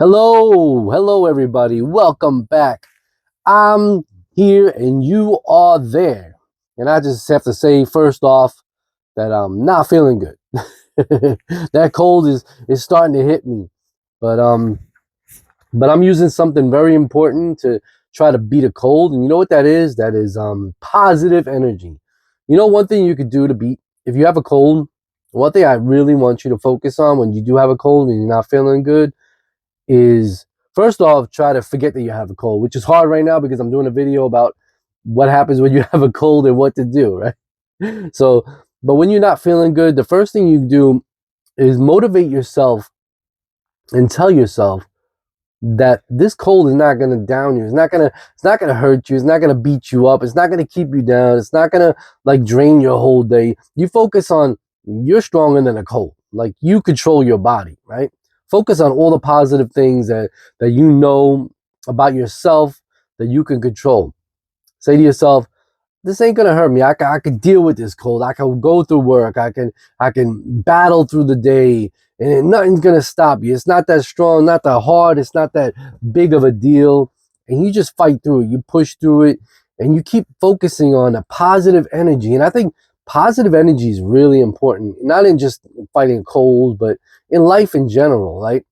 Hello everybody. Welcome back. I'm here and you are there. And I just have to say first off that I'm not feeling good. That cold is starting to hit me. But um but I'm using something very important to try to beat a cold. And you know what that is? That is positive energy. You know one thing you could do to beat if you have a cold, one thing I really want you to focus on when you do have a cold and you're not feeling good is first off, try to forget that you have a cold, which is hard right now because I'm doing a video about what happens when you have a cold and what to do, right? So, but when you're not feeling good, the first thing you do is motivate yourself and tell yourself that this cold is not going to down you. It's not going to hurt you. It's not going to beat you up. It's not going to keep you down. It's not going to like drain your whole day. You focus on you're stronger than a cold. Like you control your body, right? Focus on all the positive things that you know about yourself that you can control. Say to yourself, this ain't gonna hurt me. I can deal with this cold. I can go through work. I can battle through the day, and nothing's gonna stop you. It's not that strong, not that hard. It's not that big of a deal, and you just fight through it. You push through it, and you keep focusing on a positive energy. And I think positive energy is really important, not in just fighting colds, but in life in general. Like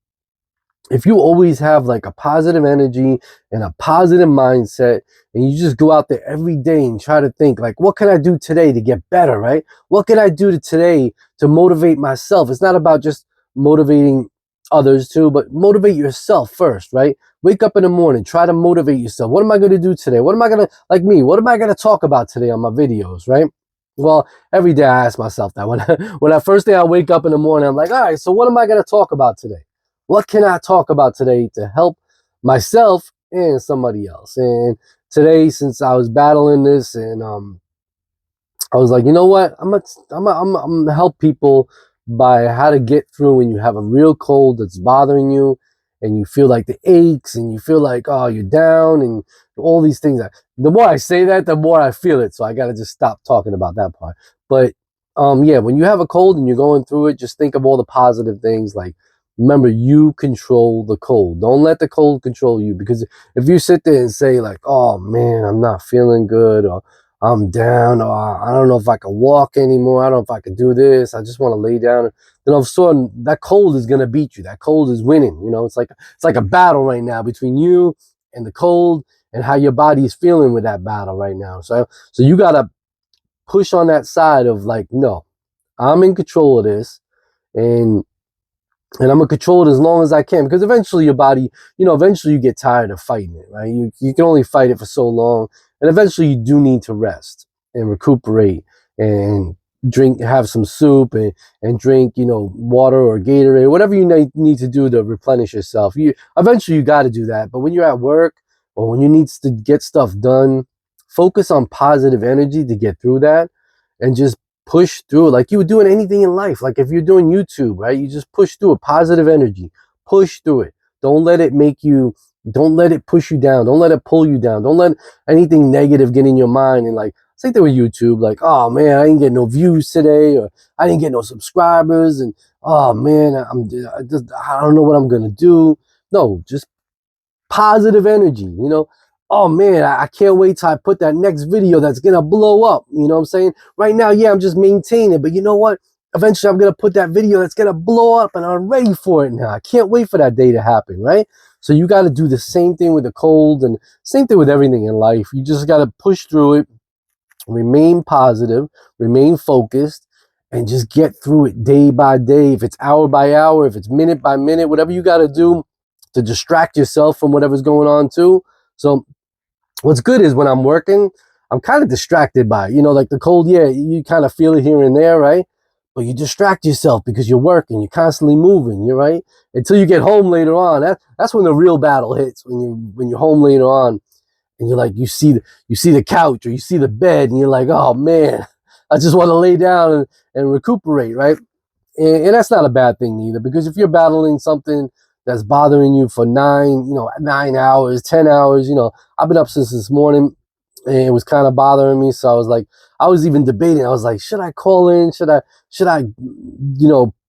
if you always have like a positive energy and a positive mindset and you just go out there every day and try to think like what can I do today to get better, right? What can I do today to motivate myself? It's not about just motivating others too, but motivate yourself first, right? Wake up in the morning, try to motivate yourself. What am I going to do today? What am I going to, like me, what am I going to talk about today on my videos, right? Well, every day I ask myself that when I first day I wake up in the morning, I'm like, all right, so what am I going to talk about today? What can I talk about today to help myself and somebody else? And today, since I was battling this, and I was like, you know what? I'm gonna help people by how to get through when you have a real cold that's bothering you, and you feel like the aches, and you feel like oh you're down, and all these things. The more I say that, the more I feel it. So I gotta just stop talking about that part. But yeah, when you have a cold and you're going through it, just think of all the positive things. Like remember, you control the cold. Don't let the cold control you. Because if you sit there and say like, oh man, I'm not feeling good, or I'm down, or I don't know if I can walk anymore. I don't know if I can do this. I just want to lay down. Then all of a sudden, that cold is gonna beat you. That cold is winning. You know, it's like a battle right now between you and the cold, and how your body is feeling with that battle right now. So you gotta push on that side of like, no, I'm in control of this, and I'm gonna control it as long as I can, because eventually your body, eventually you get tired of fighting it, right? You can only fight it for so long, and eventually you do need to rest and recuperate and have some soup and drink, water or Gatorade, whatever you need to do to replenish yourself. You got to do that. But when you're at work or when you need to get stuff done, focus on positive energy to get through that, and just push through it like you would do in anything in life. Like if you're doing YouTube, right? You just push through it, positive energy, push through it. Don't let it push you down. Don't let it pull you down. Don't let anything negative get in your mind. And like, same thing with YouTube, like, oh man, I didn't get no views today, or I didn't get no subscribers. And oh man, I don't know what I'm going to do. No, just positive energy, Oh man, I can't wait till I put that next video that's gonna blow up. You know what I'm saying? Right now, yeah, I'm just maintaining, but you know what? Eventually I'm gonna put that video that's gonna blow up, and I'm ready for it now. I can't wait for that day to happen, right? So you gotta do the same thing with the cold, and same thing with everything in life. You just gotta push through it, remain positive, remain focused, and just get through it day by day. If it's hour by hour, if it's minute by minute, whatever you gotta do to distract yourself from whatever's going on too. So what's good is when I'm working, I'm kind of distracted by it. Like the cold, yeah, you kind of feel it here and there, right? But you distract yourself because you're working, you're constantly moving, you're right? Until you get home later on. That's when the real battle hits, when you're home later on, and you're like, you see the couch or you see the bed, and you're like, oh man, I just want to lay down and recuperate, right? And that's not a bad thing either, because if you're battling something that's bothering you for 9 hours, 10 hours, I've been up since this morning, and it was kind of bothering me. So I was like, I was even debating. I was like, should I call in? Should I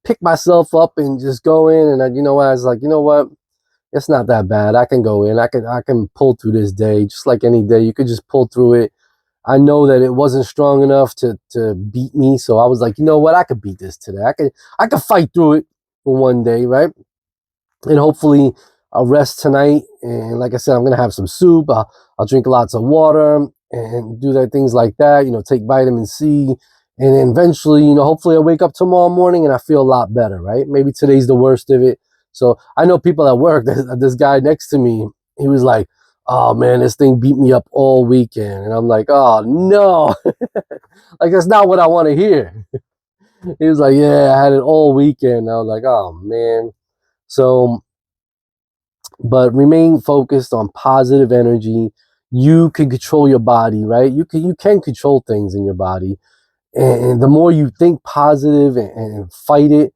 pick myself up and just go in? And I was like, you know what? it's not that bad. I can go in. I can pull through this day just like any day. You could just pull through it. I know that it wasn't strong enough to beat me, so I was like, you know what? I could beat this today. I could fight through it for one day, right? And hopefully I'll rest tonight. And like I said, I'm gonna have some soup. I'll drink lots of water and do that things like that. You know, take vitamin C, and then eventually, you know, hopefully I wake up tomorrow morning and I feel a lot better, right? Maybe today's the worst of it. So I know people at work. This guy next to me, he was like, "Oh man, this thing beat me up all weekend," and I'm like, "Oh no, like that's not what I want to hear." He was like, "Yeah, I had it all weekend." I was like, "Oh man." So, but remain focused on positive energy. You can control your body, right? You can control things in your body, and the more you think positive and fight it,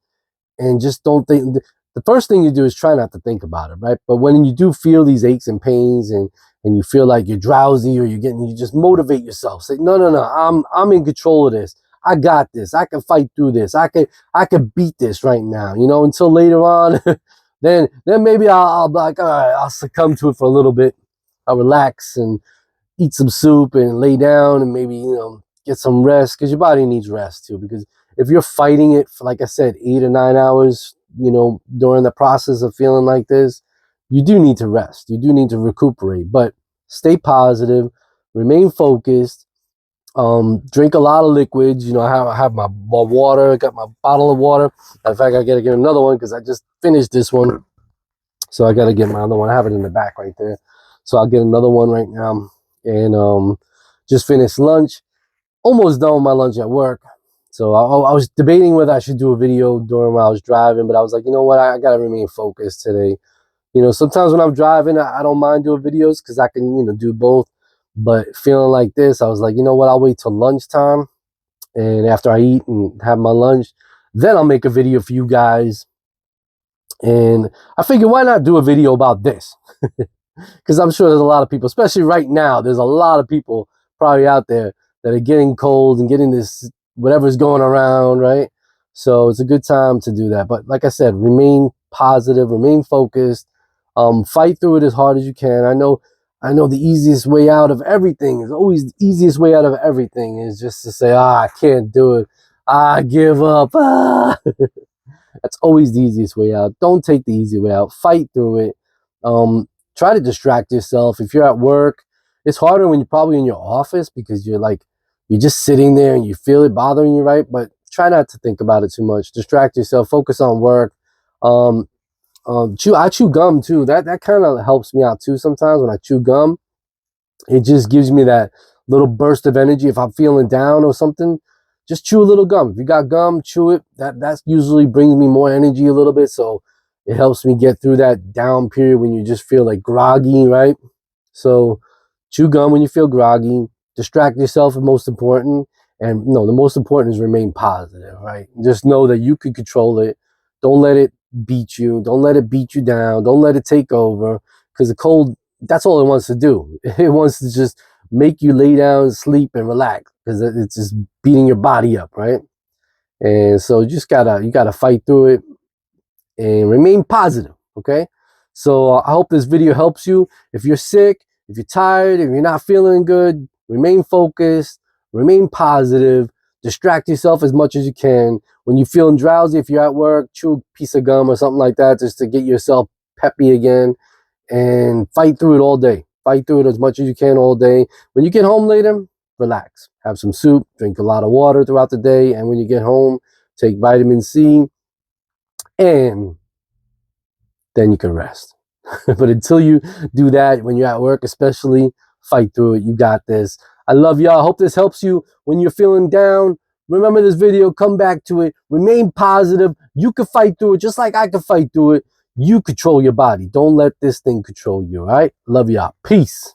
and just don't think. The first thing you do is try not to think about it, right? But when you do feel these aches and pains, and you feel like you're drowsy or you just motivate yourself. Say, no, I'm in control of this. I got this. I can fight through this. I can beat this right now. You know, until later on, then maybe I'll be like, all right, I'll succumb to it for a little bit. I'll relax and eat some soup and lay down and maybe, you know, get some rest, because your body needs rest too. Because if you're fighting it for, like I said, 8 or 9 hours, you know, during the process of feeling like this, you do need to rest. You do need to recuperate, but stay positive, remain focused, drink a lot of liquids. You know, I have my water, I got my bottle of water. In fact, I gotta get another one because I just finished this one. So I gotta get my other one. I have it in the back right there. So I'll get another one right now. And just finished lunch. Almost done with my lunch at work. So I was debating whether I should do a video during while I was driving, but I was like, you know what, I gotta remain focused today. You know, sometimes when I'm driving, I don't mind doing videos because I can, you know, do both. But feeling like this, I was like, you know what, I'll wait till lunchtime, and after I eat and have my lunch, then I'll make a video for you guys. And I figured, why not do a video about this? Because I'm sure there's a lot of people, especially right now, there's a lot of people probably out there that are getting cold and getting this whatever's going around, right? So it's a good time to do that. But like I said, remain positive, remain focused, fight through it as hard as you can. I know the easiest way out of everything is always the easiest way out of everything is just to say, I can't do it. I give up. That's always the easiest way out. Don't take the easy way out. Fight through it. Try to distract yourself. If you're at work, it's harder when you're probably in your office because you're just sitting there and you feel it bothering you, right? But try not to think about it too much. Distract yourself. Focus on work. I chew gum too. That kind of helps me out too. Sometimes when I chew gum, it just gives me that little burst of energy. If I'm feeling down or something, just chew a little gum. If you got gum, chew it. That usually brings me more energy a little bit. So it helps me get through that down period when you just feel like groggy, right? So chew gum when you feel groggy. Distract yourself is most important. And no, the most important is remain positive, right? Just know that you can control it. Don't let it beat you. Don't let it beat you down. Don't let it take over. Because the cold, that's all it wants to do. It wants to just make you lay down, sleep, and relax because it's just beating your body up, right? And so you gotta fight through it and remain positive, okay? So I hope this video helps you. If you're sick, if you're tired, if you're not feeling good, remain focused, remain positive, distract yourself as much as you can. When you're feeling drowsy, if you're at work, chew a piece of gum or something like that just to get yourself peppy again, and fight through it all day. Fight through it as much as you can all day. When you get home later, relax. Have some soup, drink a lot of water throughout the day, and when you get home, take vitamin C, and then you can rest. But until you do that, when you're at work especially, fight through it. You got this. I love y'all. I hope this helps you when you're feeling down. Remember this video, come back to it, remain positive. You can fight through it just like I can fight through it. You control your body. Don't let this thing control you, all right? Love y'all. Peace.